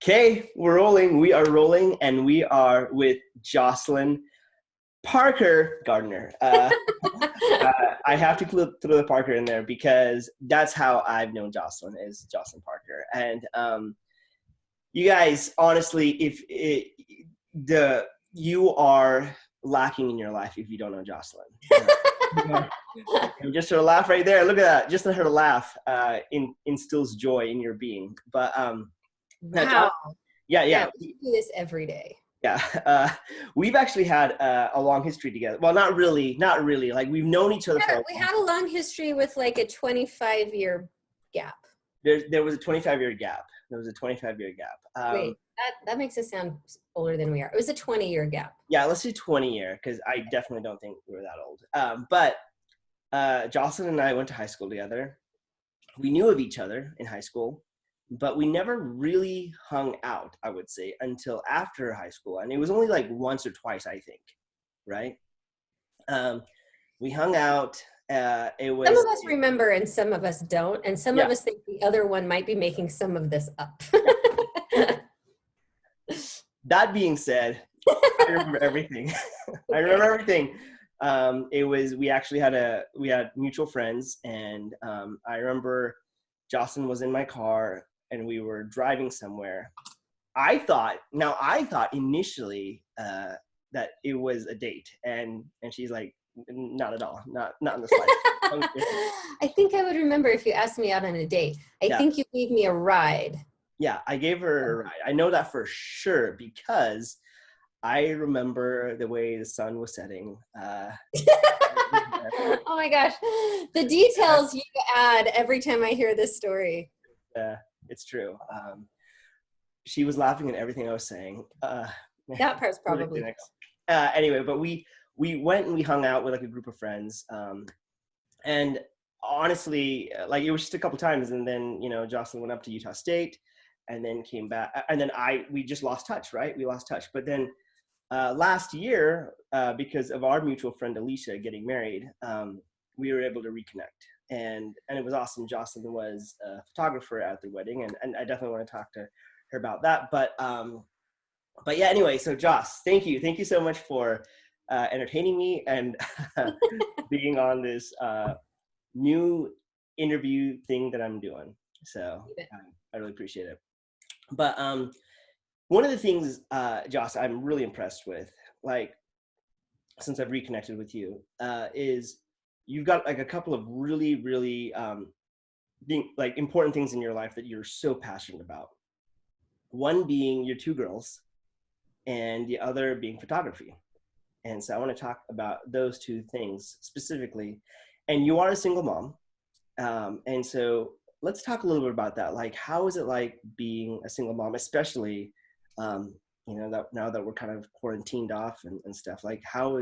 Okay, we're rolling. We are rolling, and we are with Jocelyn Parker Gardiner. I have to throw the Parker in there because that's how I've known Jocelyn, is Jocelyn Parker. And you guys, honestly, you are lacking in your life if you don't know Jocelyn. Just her laugh right there. Look at that. Just her laugh instills joy in your being. But wow. Yeah. We do this every day. Yeah. We've actually had a long history together. Well, not really. Like, we've known each other we had a long history with like a 25-year gap. There was a 25-year gap. Wait, that makes us sound older than we are. It was a 20-year gap. Yeah, let's do 20-year because I definitely don't think we were that old. But Jocelyn and I went to high school together. We knew of each other in high school, but we never really hung out, I would say, until after high school. And it was only like once or twice, I think, right? We hung out. It was, some of us remember and some of us don't. And some of us think the other one might be making some of this up. That being said, I remember everything. I remember everything. We had mutual friends, and I remember Jocelyn was in my car and we were driving somewhere. I thought initially that it was a date, and she's like, not at all, not in the slightest. I think I would remember if you asked me out on a date. I think you gave me a ride. Yeah, I gave her a ride. I know that for sure because I remember the way the sun was setting. Oh my gosh. The details you add every time I hear this story. It's true. She was laughing at everything I was saying. That part's probably anyway, but we went and we hung out with like a group of friends. And honestly, like, it was just a couple times, and then, Jocelyn went up to Utah State and then came back, and then we just lost touch, right? We lost touch. But then last year, because of our mutual friend Alicia getting married, we were able to reconnect, and it was awesome. Jocelyn was a photographer at the wedding, and I definitely want to talk to her about that. But yeah, anyway, so Joss, thank you so much for entertaining me and being on this new interview thing that I'm doing. So I really appreciate it. But one of the things, Joss, I'm really impressed with, like, since I've reconnected with you, is you've got like a couple of really, really like important things in your life that you're so passionate about. One being your two girls, and the other being photography. And so I want to talk about those two things specifically. And you are a single mom. And so let's talk a little bit about that. Like, how is it like being a single mom, especially, that now that we're kind of quarantined off and stuff? Like, how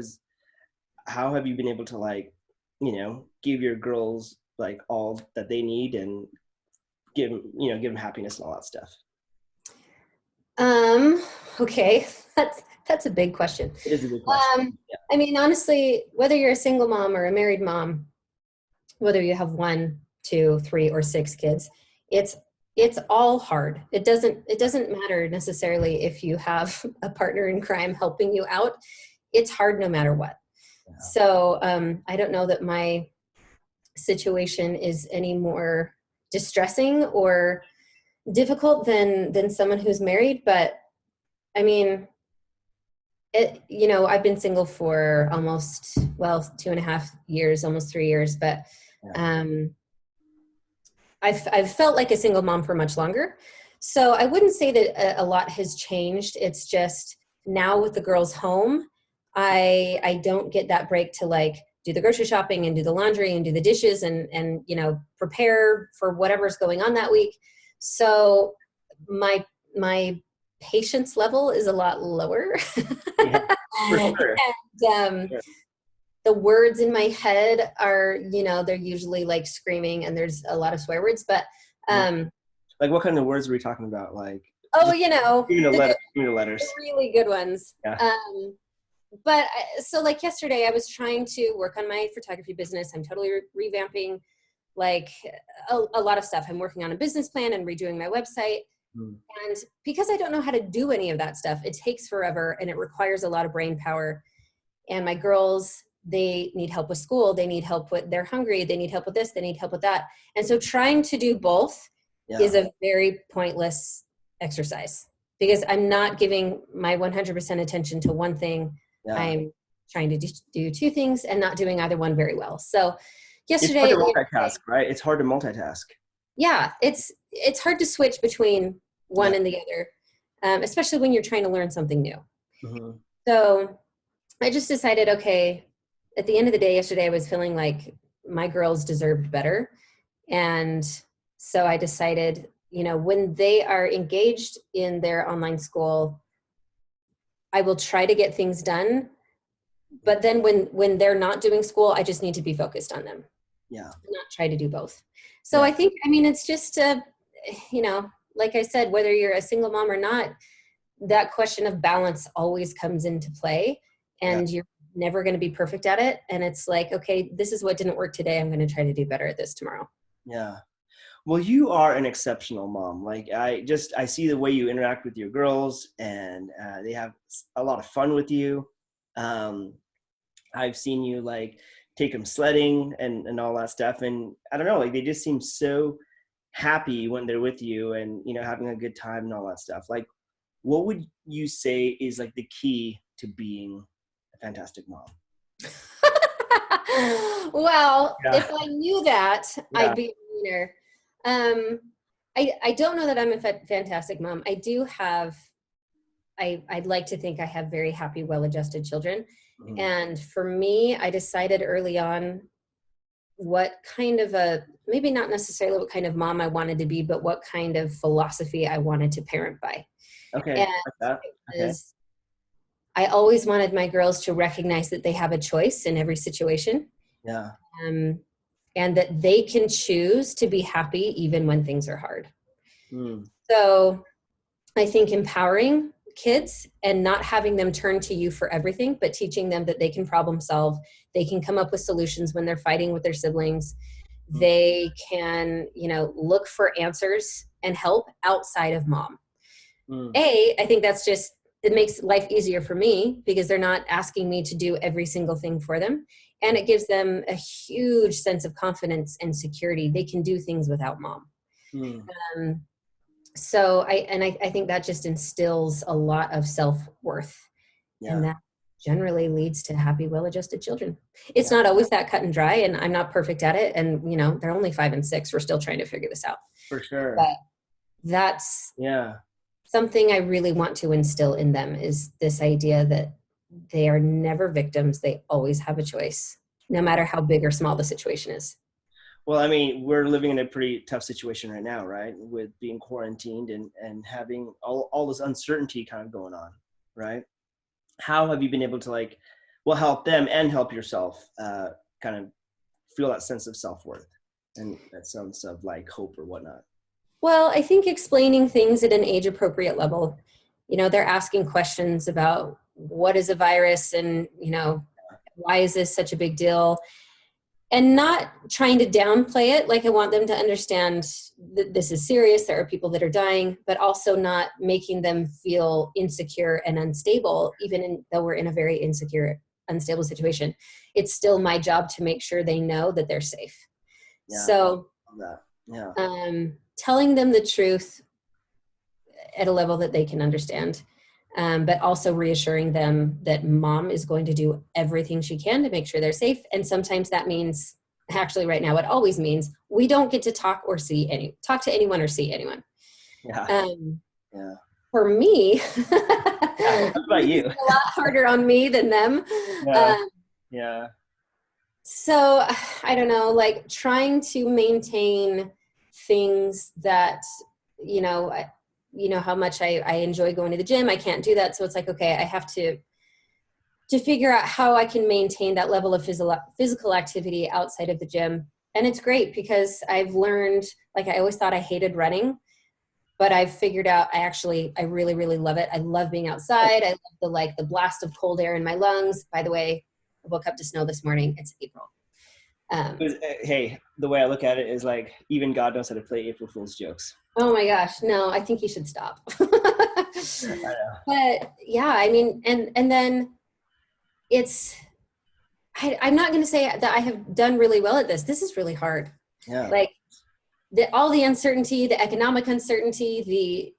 have you been able to, like, give your girls like all that they need and give them happiness and all that stuff? Okay. That's a big question. It is a big question. I mean, honestly, whether you're a single mom or a married mom, whether you have 1, 2, 3, or 6 kids, it's all hard. It doesn't matter necessarily if you have a partner in crime helping you out. It's hard no matter what. Yeah. So I don't know that my situation is any more distressing or difficult than someone who's married, but I mean, I've been single for almost 2.5 years, almost 3 years, but I've felt like a single mom for much longer. So I wouldn't say that a lot has changed. It's just now with the girls home, I don't get that break to like do the grocery shopping and do the laundry and do the dishes and prepare for whatever's going on that week. So my patience level is a lot lower. Yeah, for sure. And the words in my head are, they're usually like screaming, and there's a lot of swear words, but like, what kind of words are we talking about? Like, the letters. Really good ones. Yeah. But so like yesterday I was trying to work on my photography business. I'm totally revamping like a lot of stuff. I'm working on a business plan and redoing my website. Mm. And because I don't know how to do any of that stuff, it takes forever and it requires a lot of brain power. And my girls, they need help with school. They need help with, they're hungry. They need help with this. They need help with that. And so trying to do both is a very pointless exercise because I'm not giving my 100% attention to one thing. Yeah. I'm trying to do two things and not doing either one very well. So yesterday, it's hard to multitask, right? It's hard to multitask. Yeah, it's hard to switch between one and the other, especially when you're trying to learn something new. Mm-hmm. So I just decided, okay, at the end of the day, yesterday, I was feeling like my girls deserved better. And so I decided, when they are engaged in their online school, I will try to get things done. But then when they're not doing school, I just need to be focused on them. Yeah. Not try to do both. So I think, it's just, like I said, whether you're a single mom or not, that question of balance always comes into play, and you're never going to be perfect at it. And it's like, okay, this is what didn't work today. I'm going to try to do better at this tomorrow. Yeah. Well, you are an exceptional mom. Like I see the way you interact with your girls, and they have a lot of fun with you. I've seen you like take them sledding and all that stuff. And I don't know, like they just seem so happy when they're with you and, having a good time and all that stuff. Like, what would you say is like the key to being a fantastic mom? Well, if I knew that, I'd be a winner. I don't know that I'm a fantastic mom. I do have, I'd like to think I have very happy, well-adjusted children. Mm-hmm. And for me, I decided early on what kind of maybe not necessarily what kind of mom I wanted to be, but what kind of philosophy I wanted to parent by. Okay. And I always wanted my girls to recognize that they have a choice in every situation. Yeah. And that they can choose to be happy even when things are hard. Mm. So I think empowering kids and not having them turn to you for everything, but teaching them that they can problem solve. They can come up with solutions when they're fighting with their siblings. Mm. They can, look for answers and help outside of mom. Mm. I think that's just, it makes life easier for me because they're not asking me to do every single thing for them. And it gives them a huge sense of confidence and security. They can do things without mom. Mm. So I think that just instills a lot of self-worth. Yeah. And that generally leads to happy, well-adjusted children. It's not always that cut and dry, and I'm not perfect at it. And, they're only 5 and 6. We're still trying to figure this out. For sure. But that's something I really want to instill in them is this idea that they are never victims. They always have a choice, no matter how big or small the situation is. Well, I mean, we're living in a pretty tough situation right now, right? With being quarantined and having all this uncertainty kind of going on, right? How have you been able to help them and help yourself kind of feel that sense of self-worth and that sense of hope or whatnot? Well, I think explaining things at an age-appropriate level. They're asking questions about what is a virus and, why is this such a big deal? And not trying to downplay it. I want them to understand that this is serious. There are people that are dying, but also not making them feel insecure and unstable, even though we're in a very insecure, unstable situation. It's still my job to make sure they know that they're safe. Yeah, so telling them the truth at a level that they can understand, but also reassuring them that mom is going to do everything she can to make sure they're safe. And sometimes that means, actually right now, it always means we don't get to talk to anyone or see anyone. Yeah. For me, how about you? It's a lot harder on me than them. Yeah. So I don't know, trying to maintain things that, how much I enjoy going to the gym. I can't do that. So it's okay, I have to figure out how I can maintain that level of physical activity outside of the gym. And it's great because I've learned, I always thought I hated running, but I've figured out I really, really love it. I love being outside. I love the blast of cold air in my lungs. By the way, I woke up to snow this morning. It's April. Hey, the way I look at it is like, even God knows how to play April Fool's jokes. Oh my gosh, no, I think he should stop. I know. But yeah, I mean, and then it's, I'm not going to say that I have done really well at this. This is really hard. Yeah. Like all the uncertainty, the economic uncertainty,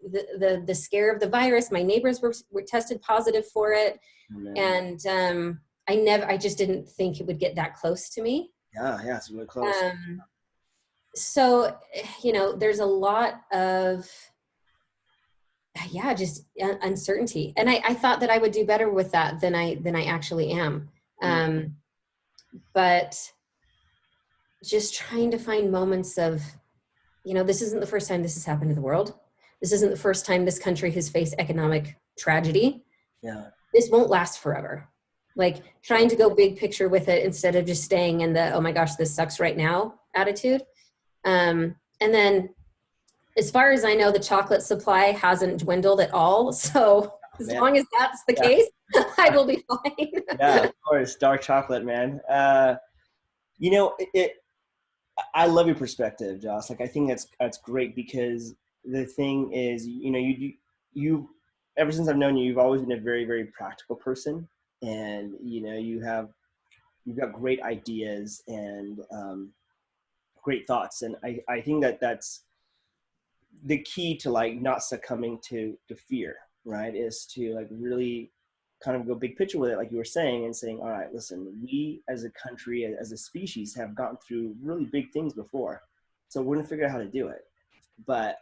the scare of the virus. My neighbors were tested positive for it. And I just didn't think it would get that close to me. Yeah, it's really close. So, there's a lot of, just uncertainty. And I thought that I would do better with that than I actually am. But just trying to find moments of, this isn't the first time this has happened to the world. This isn't the first time this country has faced economic tragedy. Yeah. This won't last forever. Like trying to go big picture with it instead of just staying in the, oh my gosh, this sucks right now attitude. And then as far as I know, the chocolate supply hasn't dwindled at all. So as long as that's the case, I will be fine. Yeah, of course. Dark chocolate, man. I love your perspective, Joss. Like, I think that's great, because the thing is, you ever since I've known you, you've always been a very, very practical person, and you've got great ideas and great thoughts, and I think that's the key to like not succumbing to fear, right? Is to like really kind of go big picture with it, like you were saying, and saying, all right, listen, we as a country, as a species, have gone through really big things before, so we're gonna figure out how to do it. But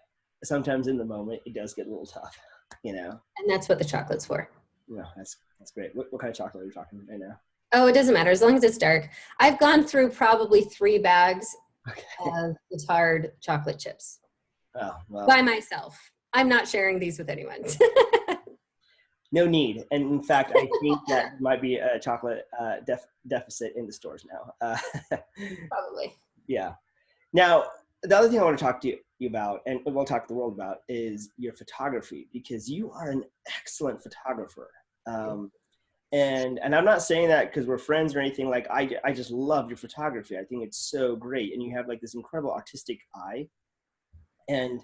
sometimes in the moment, it does get a little tough, And that's what the chocolate's for. Yeah, that's great. What kind of chocolate are we talking right now? Oh, it doesn't matter as long as it's dark. I've gone through probably 3 bags of hard chocolate chips. Oh, well. By myself. I'm not sharing these with anyone. No need. And in fact, I think that might be a chocolate deficit in the stores now. Probably. Yeah. Now, the other thing I want to talk to you about, and we'll talk to the world about, is your photography, because you are an excellent photographer. And I'm not saying that because we're friends or anything. Like, I just love your photography. I think it's so great. And you have like this incredible artistic eye. And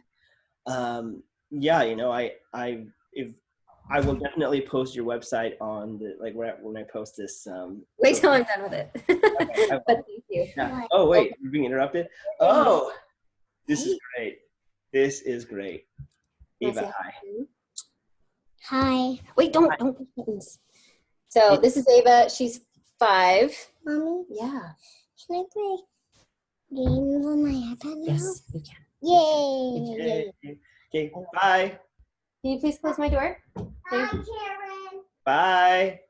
I will definitely post your website on the, like, when I post this. Wait till I'm done with it. Okay, but thank you. Yeah. Oh, wait, you're being interrupted? Oh, this is great. This is great. Ava, hi. Hi. Wait, don't push buttons. So this is Ava. She's 5. Mommy? Yeah. Can I play games on my iPad now? Yes, you can. Yay! Okay, bye. Can you please close my door? Hi, Karen. Bye.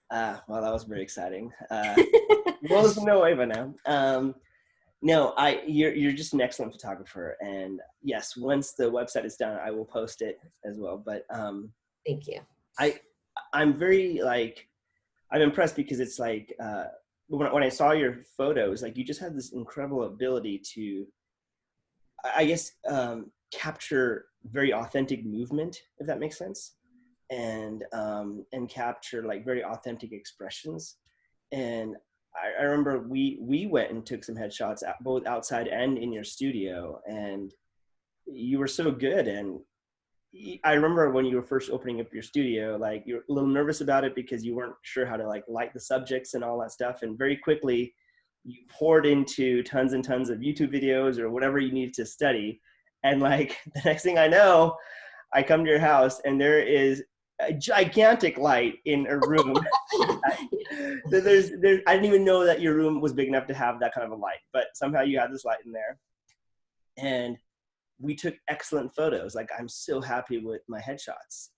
Well, that was very exciting. Well, there's no Ava now. No, you're just an excellent photographer, and yes, once the website is done, I will post it as well. But thank you. I'm very I'm impressed, because it's like when I saw your photos, like, you just have this incredible ability to, I guess, capture very authentic movement, if that makes sense, and capture like very authentic expressions. And I remember we went and took some headshots both outside and in your studio, and you were so good. And I remember when you were first opening up your studio, like, you were a little nervous about it because you weren't sure how to like light the subjects and all that stuff. And very quickly you poured into tons and tons of YouTube videos or whatever you needed to study. And like, the next thing I know, I come to your house and there is a gigantic light in a room. I didn't even know that your room was big enough to have that kind of a light, but somehow you had this light in there. And we took excellent photos. Like, I'm so happy with my headshots.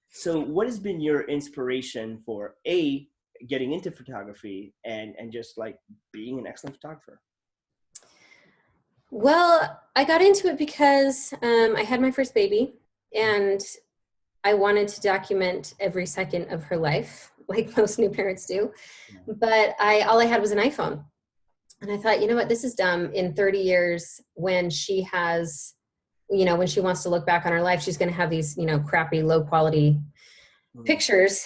So what has been your inspiration for getting into photography and just like being an excellent photographer? Well, I got into it because I had my first baby, and I wanted to document every second of her life, like most new parents do. But all I had was an iPhone. And I thought, you know what, this is dumb. In 30 years, when she has, when she wants to look back on her life, she's going to have these, crappy, low quality pictures.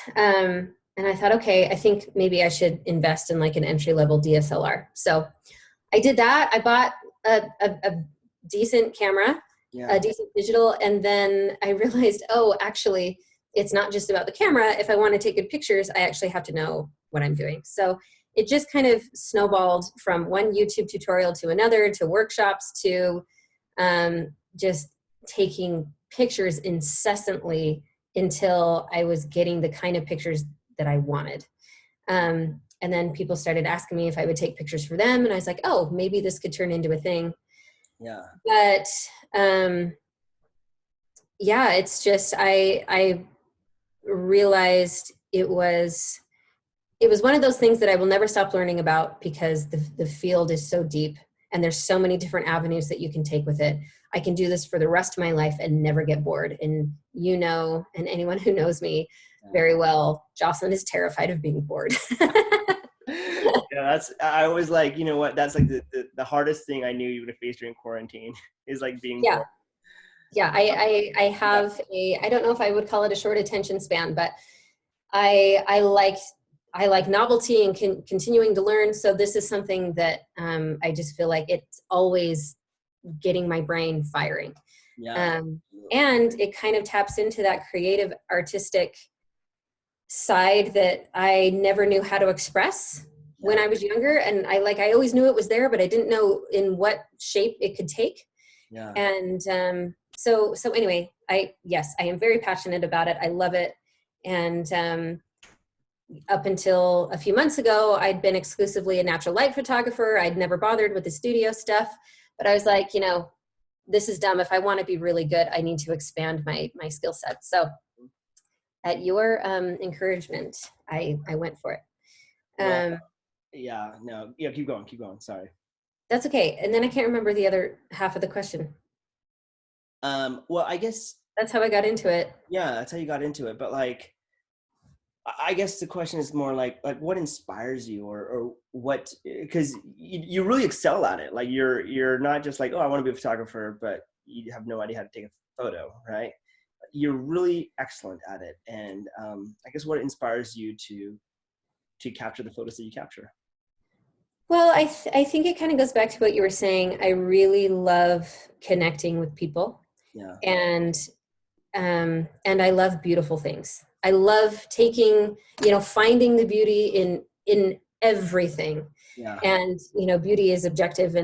And I thought, okay, I think maybe I should invest in like an entry-level DSLR. So I did that. I bought a decent camera, a decent digital, and then I realized, oh, actually, it's not just about the camera. If I want to take good pictures, I actually have to know what I'm doing. So it just kind of snowballed from one YouTube tutorial to another, to workshops, to just taking pictures incessantly until I was getting the kind of pictures that I wanted. And then people started asking me if I would take pictures for them. And I was like, oh, maybe this could turn into a thing. Yeah. But yeah, it's just, I realized it was one of those things that I will never stop learning about, because the field is so deep and there's so many different avenues that you can take with it. I can do this for the rest of my life and never get bored. And you know, and anyone who knows me very well, Jocelyn is terrified of being bored. Yeah, I was like, you know what, that's like the hardest thing I knew you would have faced during quarantine is like being bored. Yeah, I have I don't know if I would call it a short attention span, but I like novelty and continuing to learn. So this is something that I just feel like it's always getting my brain firing. And it kind of taps into that creative, artistic side that I never knew how to express when I was younger. And I always knew it was there, but I didn't know in what shape it could take. And so anyway, I am very passionate about it. I love it. And up until a few months ago, I'd been exclusively a natural light photographer. I'd never bothered with the studio stuff, but I was like, you know, this is dumb. If I want to be really good, I need to expand my skill set. So at your encouragement, I went for it. Keep going. Sorry. That's okay. And then I can't remember the other half of the question. Well, I guess that's how I got into it. Yeah, that's how you got into it. But like, I guess the question is more like what inspires you, or what, because you really excel at it. Like you're not just like, oh, I want to be a photographer, but you have no idea how to take a photo, right? You're really excellent at it. And I guess what inspires you to capture the photos that you capture? Well, I think it kind of goes back to what you were saying. I really love connecting with people. Yeah. And I love beautiful things. I love taking, finding the beauty in everything. Yeah. And, beauty is subjective.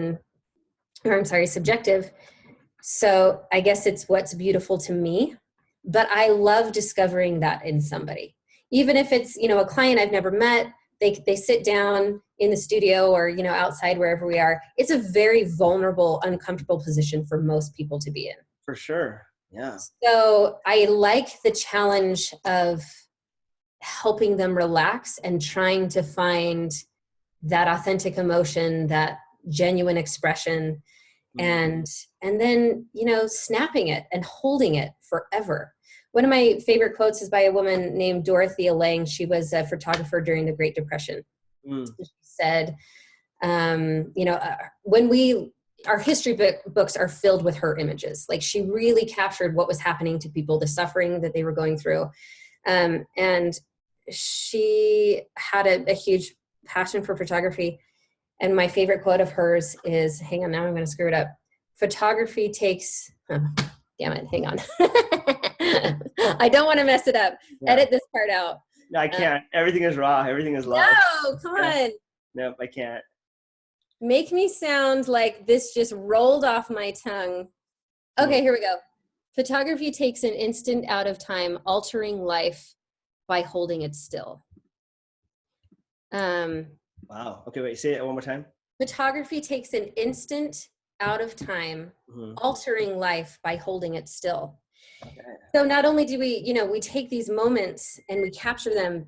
So I guess it's what's beautiful to me, but I love discovering that in somebody. Even if it's, a client I've never met, they sit down in the studio or, outside, wherever we are. It's a very vulnerable, uncomfortable position for most people to be in. For sure. Yeah. So I like the challenge of helping them relax and trying to find that authentic emotion, that genuine expression, and then, snapping it and holding it forever. One of my favorite quotes is by a woman named Dorothea Lange. She was a photographer during the Great Depression. She said, our history books are filled with her images. Like, she really captured what was happening to people, the suffering that they were going through. And she had a huge passion for photography. And my favorite quote of hers is, hang on, now I'm going to screw it up. Photography takes, damn it, hang on. I don't want to mess it up. Yeah. Edit this part out. No, I can't. Everything is raw. Everything is live. No, come on. Nope, I can't. Make me sound like this just rolled off my tongue. Okay, here we go. Photography takes an instant out of time, altering life by holding it still. Wow. Okay, wait, say it one more time. Photography takes an instant out of time, altering life by holding it still. Okay. So not only do we, we take these moments and we capture them,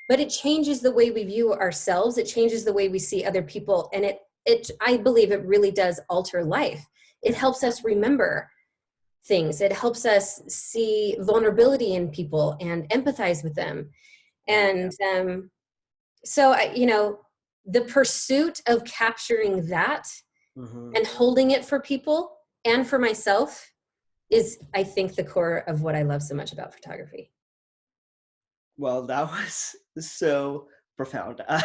but it changes the way we view ourselves. It changes the way we see other people. And I believe it really does alter life. It helps us remember things. It helps us see vulnerability in people and empathize with them. And so, the pursuit of capturing that and holding it for people and for myself is, I think, the core of what I love so much about photography. Well, that was so profound. I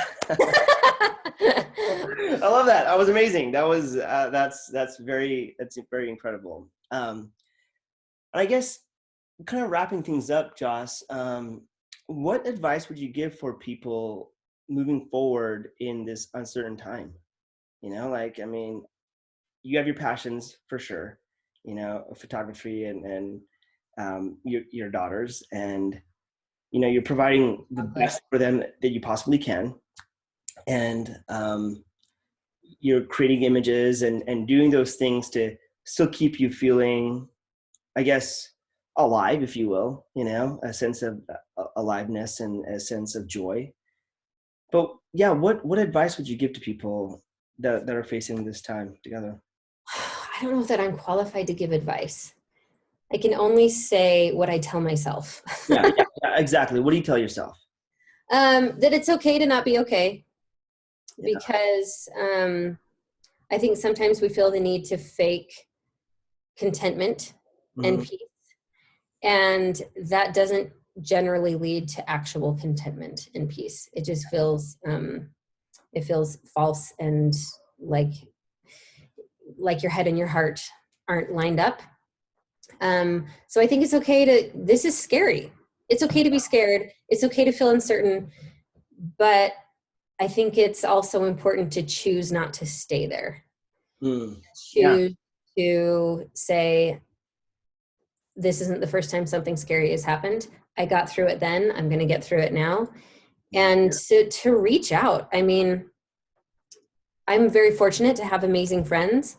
love that. That was amazing. That was that's very incredible. I guess kind of wrapping things up, Joss. What advice would you give for people moving forward in this uncertain time? You know, like, I mean, you have your passions for sure. You know, photography and your daughters, and you know, you're providing the best for them that you possibly can, and you're creating images and doing those things to still keep you feeling, I guess, alive, if you will, you know, a sense of aliveness and a sense of joy. But yeah, what advice would you give to people that are facing this time together? I don't know that I'm qualified to give advice. I can only say what I tell myself. Yeah, exactly. What do you tell yourself? That it's okay to not be okay, Yeah. because I think sometimes we feel the need to fake contentment and peace, and that doesn't generally lead to actual contentment and peace. It just feels false, and like your head and your heart aren't lined up. So I think it's okay this is scary. It's okay to be scared. It's okay to feel uncertain, but I think it's also important to choose not to stay there. Choose to say, this isn't the first time something scary has happened. I got through it then. I'm going to get through it now. And to reach out. I mean, I'm very fortunate to have amazing friends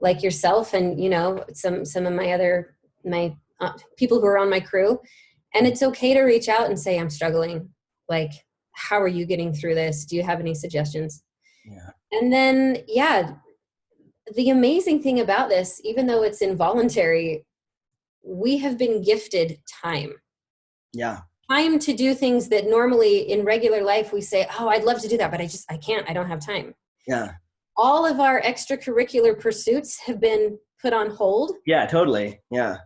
like yourself, and you know, some of my people who are on my crew. And it's okay to reach out and say, I'm struggling. Like, how are you getting through this? Do you have any suggestions? Yeah. And then, the amazing thing about this, even though it's involuntary, we have been gifted time. Yeah. Time to do things that normally in regular life we say, oh, I'd love to do that, but I can't, I don't have time. Yeah. All of our extracurricular pursuits have been put on hold. Yeah, totally. Yeah.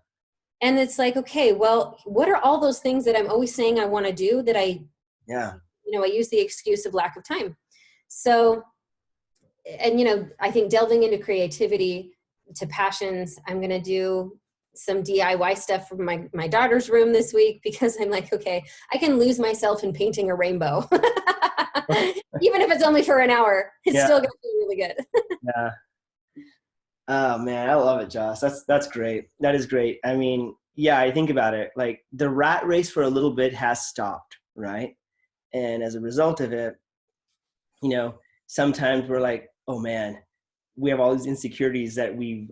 And it's like, okay, well, what are all those things that I'm always saying I want to do that I use the excuse of lack of time. So, and, you know, I think delving into creativity, to passions, I'm going to do some DIY stuff for my daughter's room this week, because I'm like, okay, I can lose myself in painting a rainbow. Even if it's only for an hour, it's still going to feel really good. Yeah. Oh man, I love it, Joss. That's great. That is great. I mean, yeah, I think about it. Like, the rat race for a little bit has stopped, right? And as a result of it, you know, sometimes we're like, oh man, we have all these insecurities that we've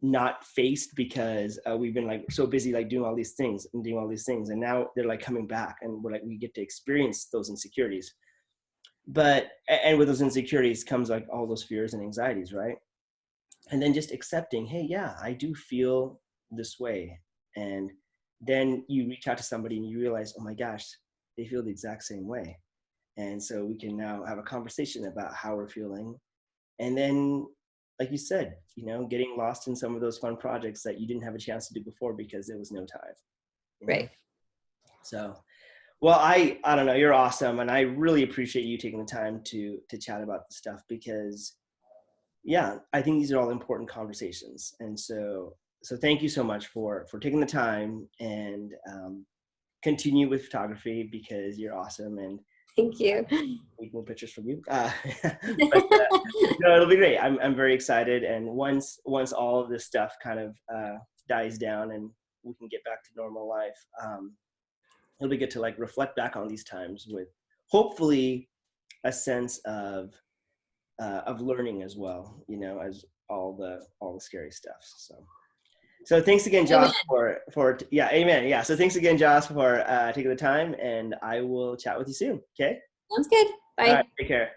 not faced because we've been like so busy like doing all these things, and now they're like coming back, and we're like, we get to experience those insecurities. But and with those insecurities comes like all those fears and anxieties, right? And then just accepting, hey, yeah, I do feel this way. And then you reach out to somebody and you realize, oh my gosh, they feel the exact same way. And so we can now have a conversation about how we're feeling. And then, like you said, you know, getting lost in some of those fun projects that you didn't have a chance to do before because there was no time. Right. So, well, I don't know, you're awesome. And I really appreciate you taking the time to chat about this stuff, because yeah, I think these are all important conversations. And so thank you so much for taking the time, and continue with photography, because you're awesome. And thank you. We can pictures from you. But no, it'll be great. I'm very excited. And once all of this stuff kind of dies down and we can get back to normal life, it'll be good to like reflect back on these times with hopefully a sense of learning as well, you know, as all the scary stuff. So thanks again, Josh, for yeah, amen. Yeah. So thanks again, Josh, for taking the time, and I will chat with you soon. Okay. Sounds good. Bye. All right, take care.